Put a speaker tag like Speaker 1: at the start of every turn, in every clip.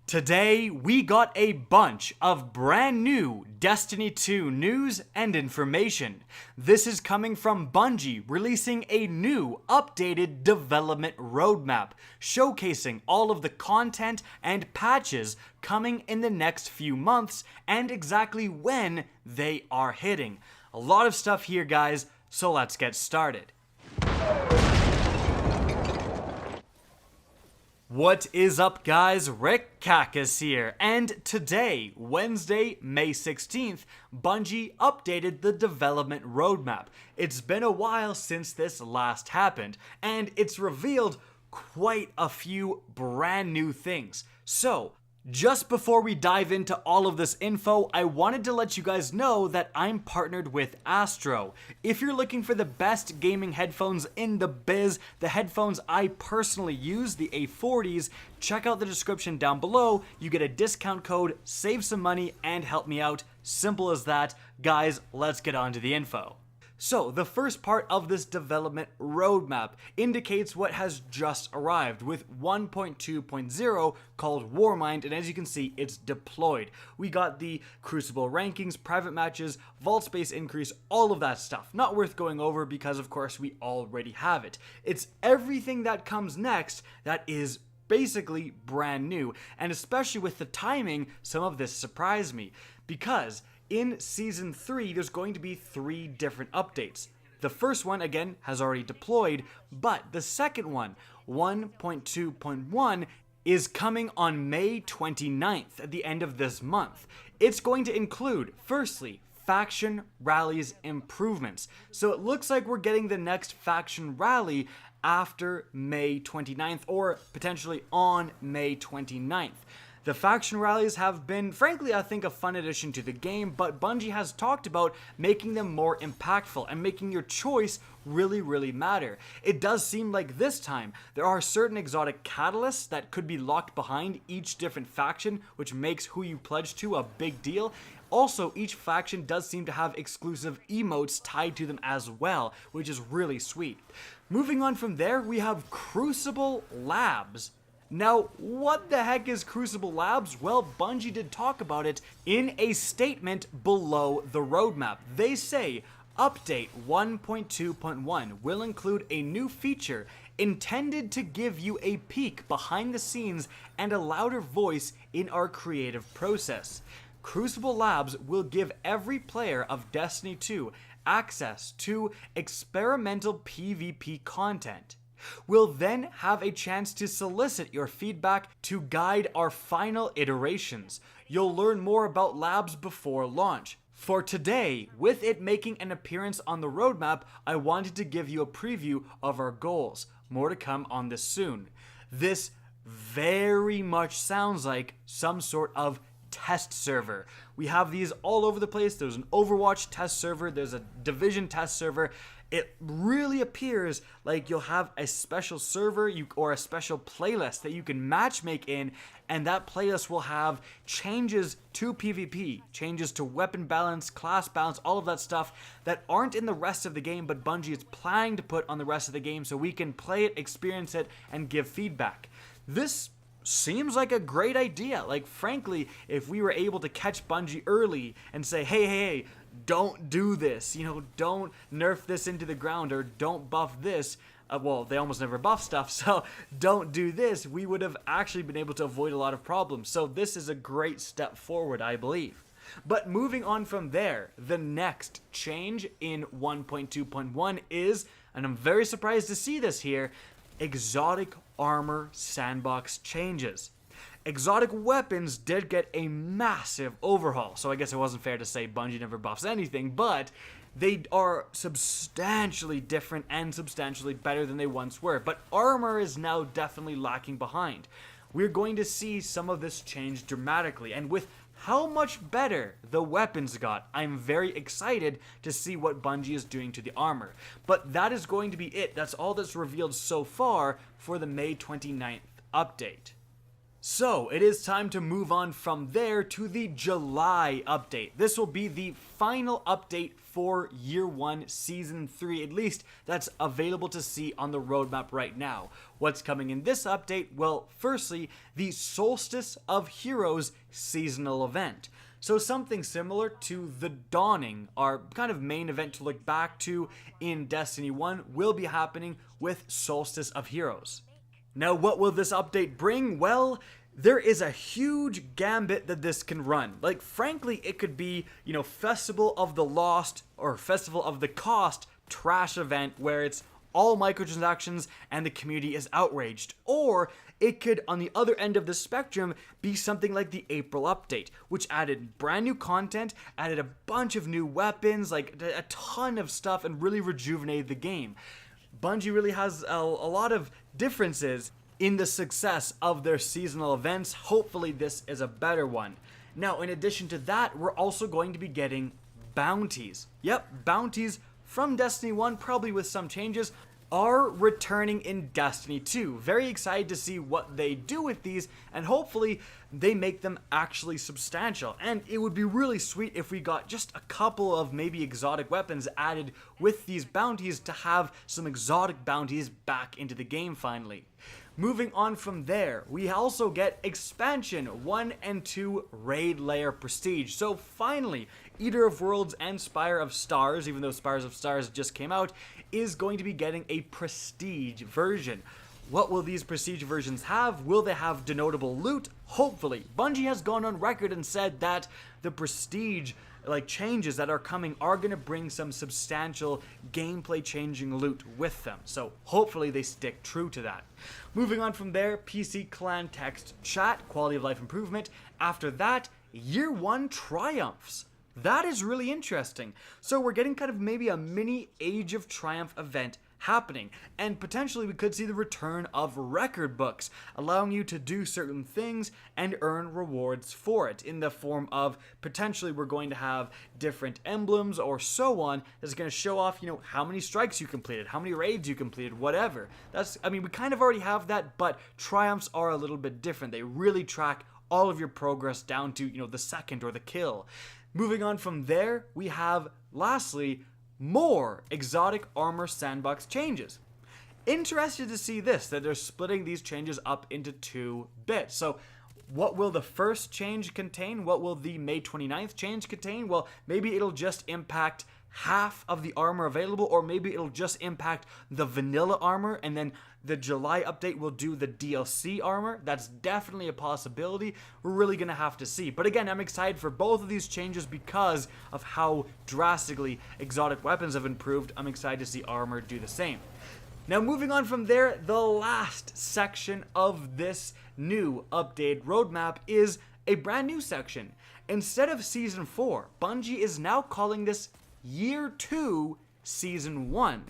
Speaker 1: Today, we got a bunch of brand new Destiny 2 news and information. This is coming from Bungie releasing a new, updated development roadmap, showcasing all of the content and patches coming in the next few months and exactly when they are hitting. A lot of stuff here, guys, so let's get started. What is up, guys? Rick Kakas here, and today, Wednesday, May 16th, Bungie updated the development roadmap. It's been a while since this last happened, and it's revealed quite a few brand new things. So, just before we dive into all of this info, I wanted to let you guys know that I'm partnered with ASTRO. If you're looking for the best gaming headphones in the biz, the headphones I personally use, the A40s, check out the description down below. You get a discount code, save some money, and help me out. Simple as that. Guys, let's get on to the info. So, the first part of this development roadmap indicates what has just arrived with 1.2.0 called Warmind, and as you can see, it's deployed. We got the Crucible rankings, private matches, vault space increase, all of that stuff. Not worth going over because, of course, we already have it. It's everything that comes next that is basically brand new, and especially with the timing, some of this surprised me because in Season 3, there's going to be 3 different updates. The first one, again, has already deployed, but the second one, 1.2.1, is coming on May 29th, at the end of this month. It's going to include, firstly, faction rallies improvements. So it looks like we're getting the next faction rally after May 29th, or potentially on May 29th. The faction rallies have been, frankly, I think a fun addition to the game, but Bungie has talked about making them more impactful and making your choice really matter. It does seem like this time there are certain exotic catalysts that could be locked behind each different faction, which makes who you pledge to a big deal. Also, each faction does seem to have exclusive emotes tied to them as well, which is really sweet. Moving on from there, we have Crucible Labs. Now, what the heck is Crucible Labs? Well, Bungie did talk about it in a statement below the roadmap. They say, Update 1.2.1 will include a new feature intended to give you a peek behind the scenes and a louder voice in our creative process. Crucible Labs will give every player of Destiny 2 access to experimental PvP content. We'll then have a chance to solicit your feedback to guide our final iterations. You'll learn more about Labs before launch. For today, with it making an appearance on the roadmap, I wanted to give you a preview of our goals. More to come on this soon. This very much sounds like some sort of test server. We have these all over the place. There's an Overwatch test server, there's a Division test server. It really appears like you'll have a special server or a special playlist that you can matchmake in, and that playlist will have changes to PvP, changes to weapon balance, class balance, all of that stuff that aren't in the rest of the game, but Bungie is planning to put on the rest of the game so we can play it, experience it, and give feedback. This seems like a great idea. Like, frankly, if we were able to catch Bungie early and say, hey, don't do this, don't nerf this into the ground, or don't buff this. Well, they almost never buff stuff, so don't do this. We would have actually been able to avoid a lot of problems. So this is a great step forward, I believe. But moving on from there, the next change in 1.2.1 is, and I'm very surprised to see this here, exotic armor sandbox changes. Exotic weapons did get a massive overhaul, so I guess it wasn't fair to say Bungie never buffs anything, but they are substantially different and substantially better than they once were. But armor is now definitely lacking behind. We're going to see some of this change dramatically, and with how much better the weapons got, I'm very excited to see what Bungie is doing to the armor. But that is going to be it. That's all that's revealed so far for the May 29th update. So, it is time to move on from there to the July update. This will be the final update for Year 1 Season 3, at least that's available to see on the roadmap right now. What's coming in this update? Well, firstly, the Solstice of Heroes seasonal event. So something similar to the Dawning, our kind of main event to look back to in Destiny 1, will be happening with Solstice of Heroes. Now, what will this update bring? Well, there is a huge gambit that this can run. Like, frankly, it could be, Festival of the Lost or Festival of the Cost trash event where it's all microtransactions and the community is outraged. Or it could, on the other end of the spectrum, be something like the April update, which added brand new content, added a bunch of new weapons, like a ton of stuff, and really rejuvenated the game. Bungie really has a lot of differences in the success of their seasonal events. Hopefully this is a better one. Now, in addition to that, we're also going to be getting bounties. Yep, bounties from Destiny 1, probably with some changes, are returning in Destiny 2. Very excited to see what they do with these, and hopefully they make them actually substantial. And it would be really sweet if we got just a couple of maybe exotic weapons added with these bounties to have some exotic bounties back into the game finally. Moving on from there, we also get Expansion 1 and 2 Raid Lair Prestige. So finally, Eater of Worlds and Spire of Stars, even though Spires of Stars just came out, is going to be getting a Prestige version. What will these Prestige versions have? Will they have denotable loot? Hopefully. Bungie has gone on record and said that the Prestige changes that are coming are going to bring some substantial gameplay changing loot with them. So hopefully they stick true to that. Moving on from there, PC clan text chat, quality of life improvement. After that, Year 1 triumphs. That is really interesting. So we're getting kind of maybe a mini Age of Triumph event happening, and potentially we could see the return of record books, allowing you to do certain things and earn rewards for it in the form of potentially we're going to have different emblems or so on that's going to show off, how many strikes you completed, how many raids you completed, whatever. We kind of already have that, but triumphs are a little bit different. They really track all of your progress down to, the second or the kill. Moving on from there, we have lastly more exotic armor sandbox changes. Interested to see this, that they're splitting these changes up into 2 bits. So what will the first change contain? What will the May 29th change contain? Well, maybe it'll just impact half of the armor available, or maybe it'll just impact the vanilla armor, and then the July update will do the DLC armor. That's definitely a possibility. We're really gonna have to see. But again, I'm excited for both of these changes because of how drastically exotic weapons have improved. I'm excited to see armor do the same. Now, moving on from there, the last section of this new updated roadmap is a brand new section. Instead of Season 4, Bungie is now calling this Year 2 Season 1.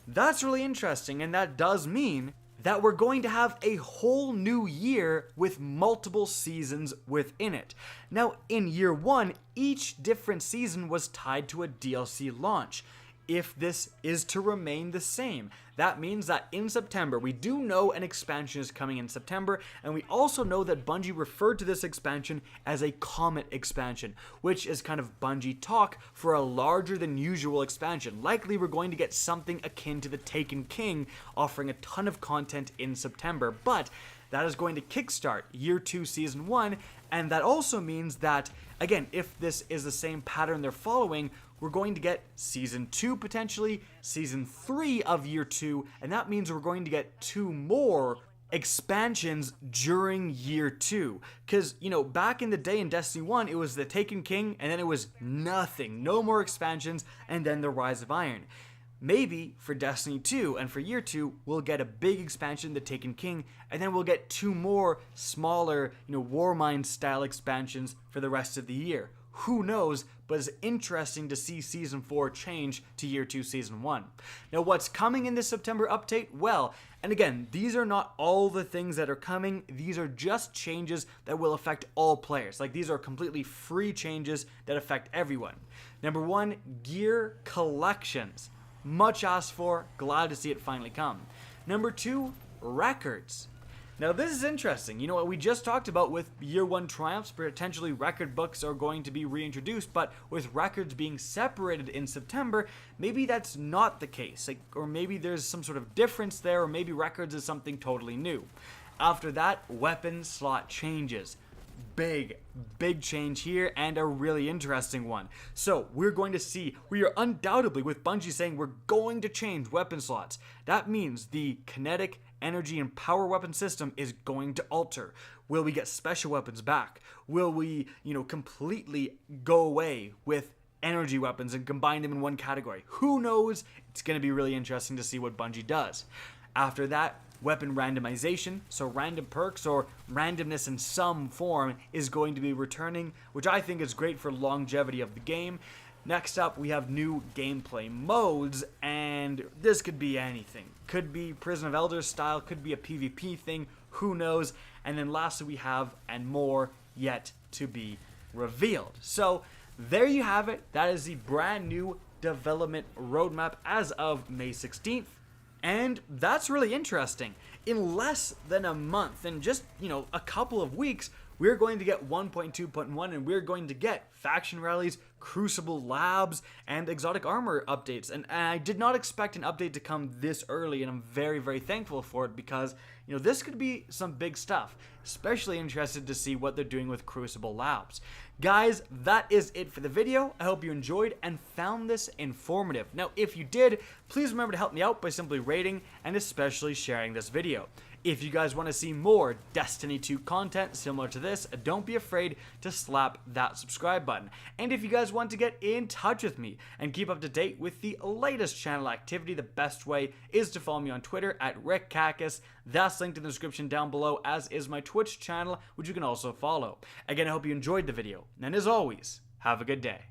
Speaker 1: That's really interesting, and that does mean that we're going to have a whole new year with multiple seasons within it. Now, in Year 1, each different season was tied to a DLC launch. If this is to remain the same, that means that in September, we do know an expansion is coming in September, and we also know that Bungie referred to this expansion as a Comet expansion, which is kind of Bungie talk for a larger than usual expansion. Likely we're going to get something akin to the Taken King, offering a ton of content in September, but that is going to kickstart Year 2 Season 1, and that also means that, again, if this is the same pattern they're following, we're going to get Season 2 potentially, Season 3 of Year 2, and that means we're going to get 2 more expansions during Year 2. Because, back in the day in Destiny 1, it was the Taken King, and then it was nothing. No more expansions, and then the Rise of Iron. Maybe for Destiny 2 and for Year 2, we'll get a big expansion, the Taken King, and then we'll get 2 more smaller, Warmind style expansions for the rest of the year. Who knows, but it's interesting to see Season 4 change to Year 2 Season 1. Now, what's coming in this September update? Well, and again, these are not all the things that are coming. These are just changes that will affect all players. These are completely free changes that affect everyone. Number 1, gear collections. Much asked for, glad to see it finally come. Number 2, records. Now this is interesting. You know what we just talked about with year 1 triumphs, potentially record books are going to be reintroduced, but with records being separated in September, maybe that's not the case. Or maybe there's some sort of difference there, or maybe records is something totally new. After that, weapon slot changes. Big change here, and a really interesting one. So we're going to see, we are undoubtedly, with Bungie saying we're going to change weapon slots, that means the kinetic, energy, and power weapon system is going to alter. Will we get special weapons back? Will we, completely go away with energy weapons and combine them in one category? Who knows? It's going to be really interesting to see what Bungie does. After that, weapon randomization, so random perks or randomness in some form is going to be returning, which I think is great for longevity of the game. Next up, we have new gameplay modes, and this could be anything. Could be Prison of Elders style, could be a PvP thing, who knows. And then lastly, we have and more yet to be revealed. So there you have it. That is the brand new development roadmap as of May 16th. And that's really interesting. In less than a month, in just, a couple of weeks, we're going to get 1.2.1, and we're going to get faction rallies, crucible labs, and exotic armor updates. And I did not expect an update to come this early, and I'm very, very thankful for it because, this could be some big stuff. Especially interested to see what they're doing with crucible labs. Guys, that is it for the video. I hope you enjoyed and found this informative. Now, if you did, please remember to help me out by simply rating and especially sharing this video. If you guys want to see more Destiny 2 content similar to this, don't be afraid to slap that subscribe button. And if you guys want to get in touch with me and keep up to date with the latest channel activity, the best way is to follow me on Twitter at RickCacus. That's linked in the description down below, as is my Twitch channel, which you can also follow. Again, I hope you enjoyed the video, and as always, have a good day.